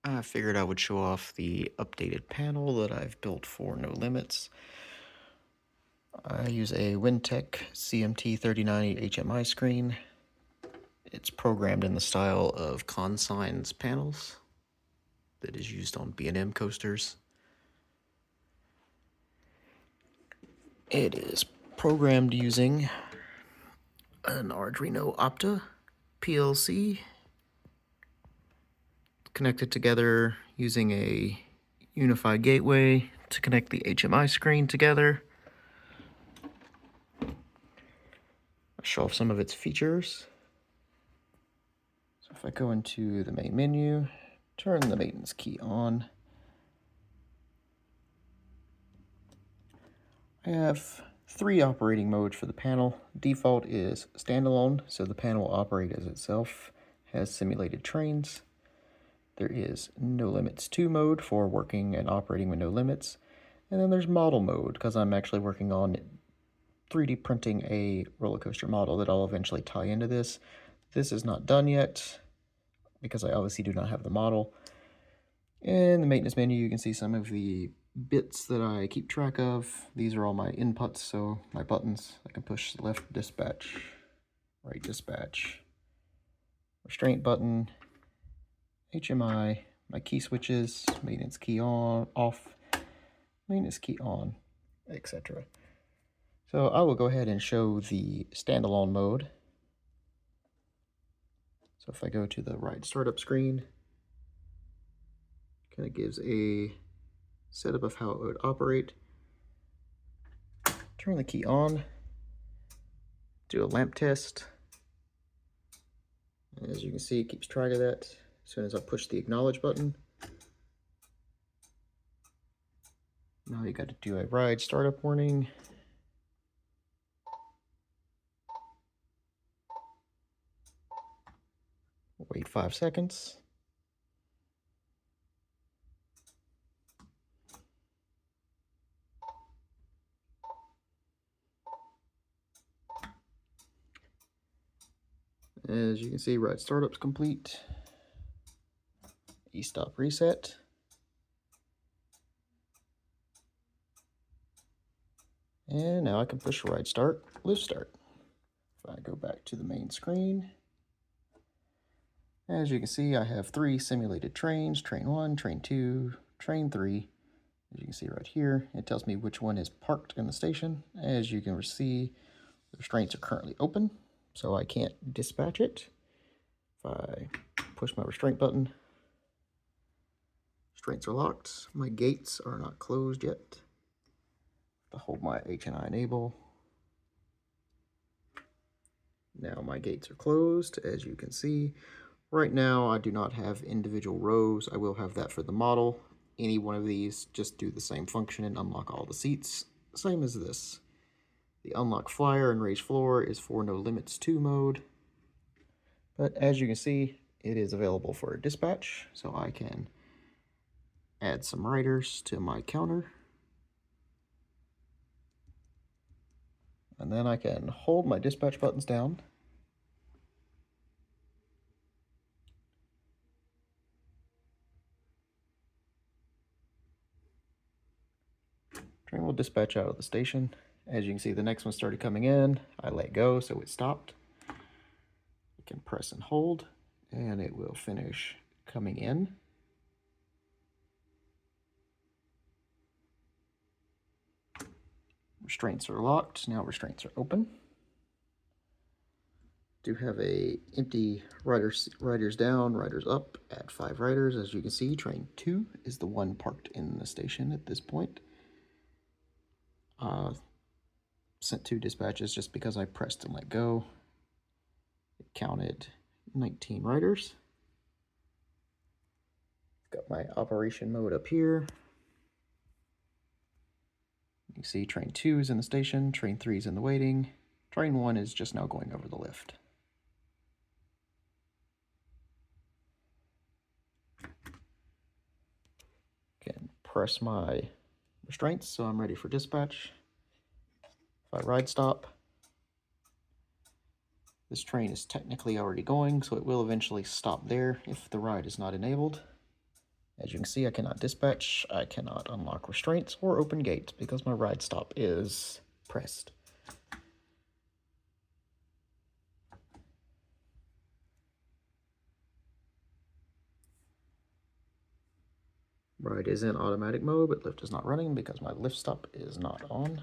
I figured I would show off the updated panel that I've built for No Limits. I use a weintek CMT-3090 HMI screen. It's programmed in the style of consigns panels that is used on B&M coasters. It is programmed using an Arduino Opta PLC connected together using a unified gateway to connect the HMI screen together. I'll show off some of its features. So if I go into the main menu, turn the maintenance key on, I have 3 operating modes for the panel. Default is standalone, so the panel will operate as itself, has simulated trains. There is No Limits 2 mode for working and operating with no limits. And then there's model mode, because I'm actually working on 3D printing a roller coaster model that I'll eventually tie into this. This is not done yet, because I obviously do not have the model. In the maintenance menu, you can see some of the bits that I keep track of. These are all my inputs, so my buttons. I can push left dispatch, right dispatch, restraint button, HMI, my key switches, maintenance key on, off, maintenance key on, etc. So I will go ahead and show the standalone mode. So if I go to the ride startup screen, kind of gives a setup of how it would operate. Turn the key on, do a lamp test. As you can see, it keeps track of that as soon as I push the acknowledge button. Now you got to do a ride startup warning. Wait 5 seconds. As you can see, ride startup's complete. E-stop reset. And now I can push ride start, lift start. If I go back to the main screen, as you can see, I have 3 simulated trains, train 1, train 2, train 3. As you can see right here, it tells me which one is parked in the station. As you can see, the restraints are currently open, so I can't dispatch it. If I push my restraint button, restraints are locked. My gates are not closed yet. To hold my HMI enable. Now my gates are closed, as you can see. Right now, I do not have individual rows. I will have that for the model. Any one of these, just do the same function and unlock all the seats. Same as this. The unlock flyer and raise floor is for No Limits 2 mode. But as you can see, it is available for dispatch, so I can add some riders to my counter. And then I can hold my dispatch buttons down. Train will dispatch out of the station. As you can see, the next one started coming in. I let go, so it stopped. You can press and hold, and it will finish coming in. Restraints are locked. Now restraints are open. Do have a empty riders down, riders up, add 5 riders. As you can see, train 2 is the one parked in the station at this point. Sent 2 dispatches just because I pressed and let go. It counted 19 riders. Got my operation mode up here. You can see train 2 is in the station, train 3 is in the waiting, train 1 is just now going over the lift. Can press my restraints so I'm ready for dispatch. If I ride stop, this train is technically already going, so it will eventually stop there if the ride is not enabled. As you can see, I cannot dispatch, I cannot unlock restraints or open gates because my ride stop is pressed. Ride is in automatic mode, but lift is not running because my lift stop is not on.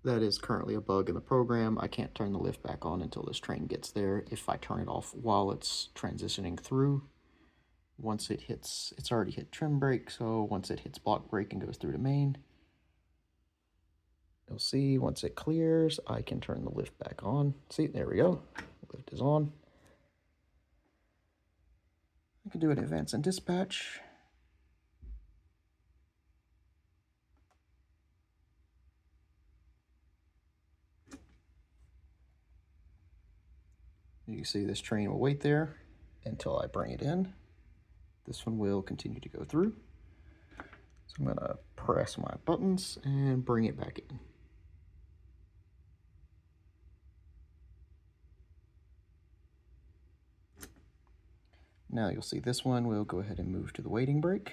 That is currently a bug in the program. I can't turn the lift back on until this train gets there. If I turn it off while it's transitioning through, once it hits, it's already hit trim brake, so once it hits block brake and goes through to main, you'll see once it clears, I can turn the lift back on. See, there we go. Lift is on. I can do an advance and dispatch. You see this train will wait there until I bring it in. This one will continue to go through. So I'm gonna press my buttons and bring it back in. Now you'll see this one will go ahead and move to the waiting brake.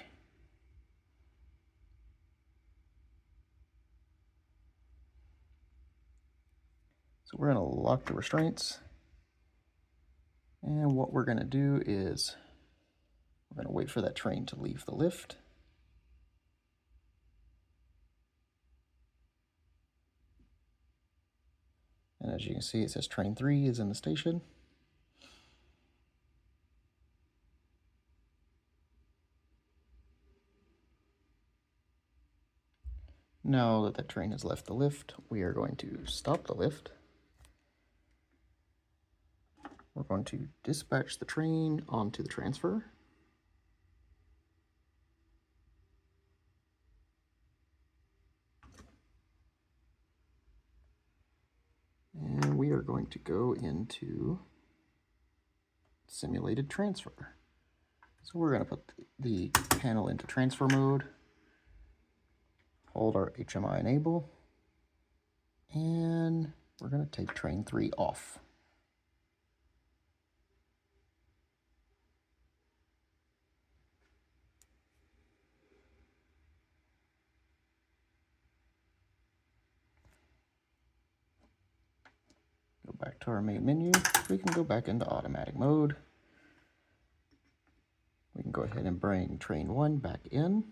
So we're gonna lock the restraints. And what we're gonna do is we're gonna wait for that train to leave the lift. And as you can see, it says train 3 is in the station. Now that the train has left the lift, we are going to stop the lift. We're going to dispatch the train onto the transfer. And we are going to go into simulated transfer. So we're going to put the panel into transfer mode, hold our HMI enable, and we're going to take train 3 off. Go back to our main menu. We can go back into automatic mode. We can go ahead and bring train 1 back in.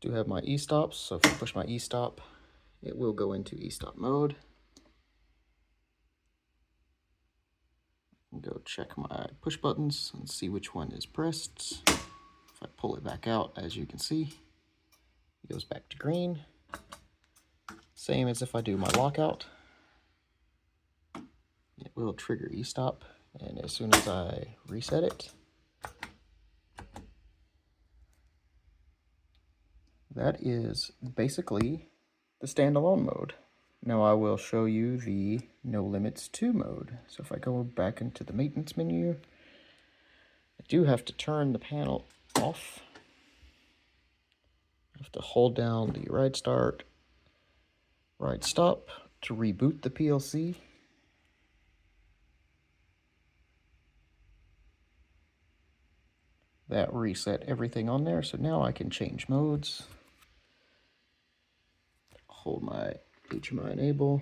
Do have my e-stops, so if I push my e-stop, it will go into e-stop mode. Go check my push buttons and see which one is pressed. If I pull it back out, as you can see, it goes back to green. Same as if I do my lockout. It will trigger e-stop, and as soon as I reset it, that is basically the standalone mode. Now I will show you the no limits 2 mode. So if I go back into the maintenance menu, I do have to turn the panel off. I have to hold down the ride start, ride stop to reboot the PLC. That reset everything on there, so now I can change modes. Hold my HMI enable,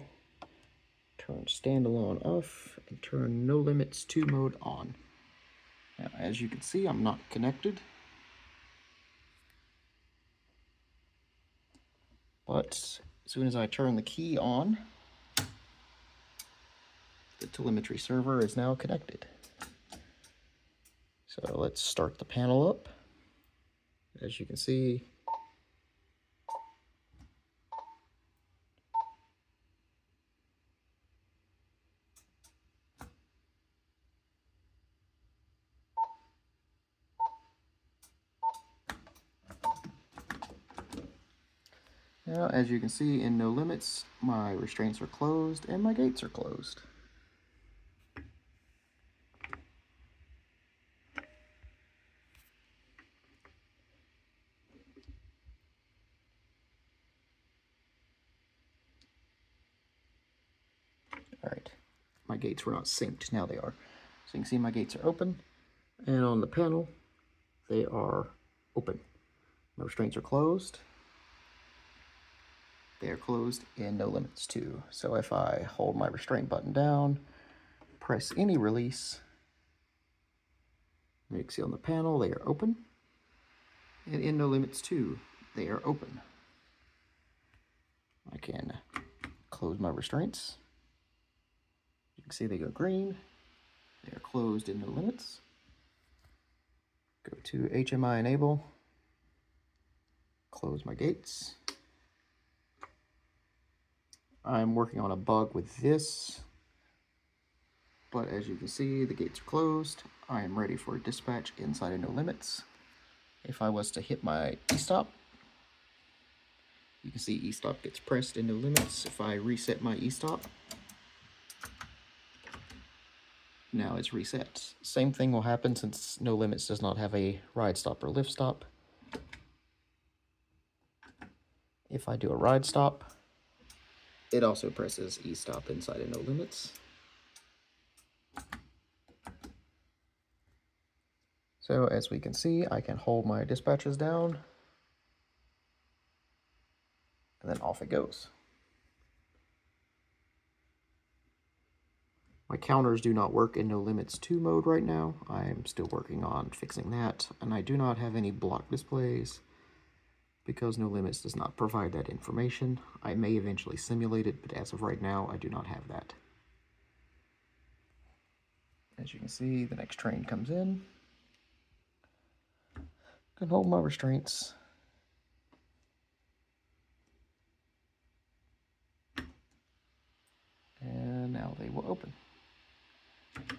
turn standalone off, and turn no limits 2 mode on. Now, as you can see, I'm not connected, but as soon as I turn the key on, the telemetry server is now connected. So let's start the panel up. As you can see, Now, as you can see in no limits, my restraints are closed and my gates are closed. All right, my gates were not synced, now they are. So you can see my gates are open, and on the panel, they are open. My restraints are closed. They are closed in no limits too. So if I hold my restraint button down, press any release, you can see on the panel they are open. And in no limits too, they are open. I can close my restraints. You can see they go green. They are closed in no limits. Go to HMI enable. Close my gates. I'm working on a bug with this, but as you can see, the gates are closed. I am ready for dispatch inside of no limits. If I was to hit my e-stop, you can see e-stop gets pressed in no limits. If I reset my e-stop, now it's reset. Same thing will happen since no limits does not have a ride stop or lift stop. If I do a ride stop, it also presses e-stop inside of no limits. So as we can see, I can hold my dispatches down, and then off it goes. My counters do not work in no limits 2 mode right now. I'm still working on fixing that, and I do not have any block displays because no limits does not provide that information. I may eventually simulate it, but as of right now, I do not have that. As you can see, the next train comes in. I can hold my restraints. And now they will open.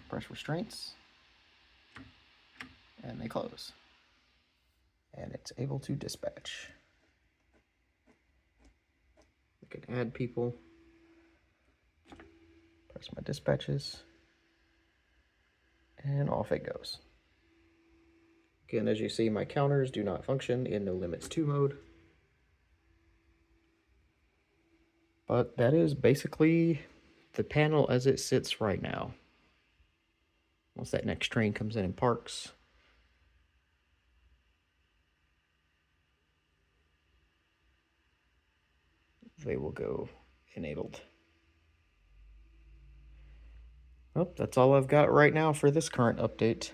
Press restraints, and they close. And it's able to dispatch. I can add people. Press my dispatches, and off it goes. Again, as you see, my counters do not function in no limits 2 mode. But that is basically the panel as it sits right now. Once that next train comes in and parks, they will go enabled. Well, that's all I've got right now for this current update.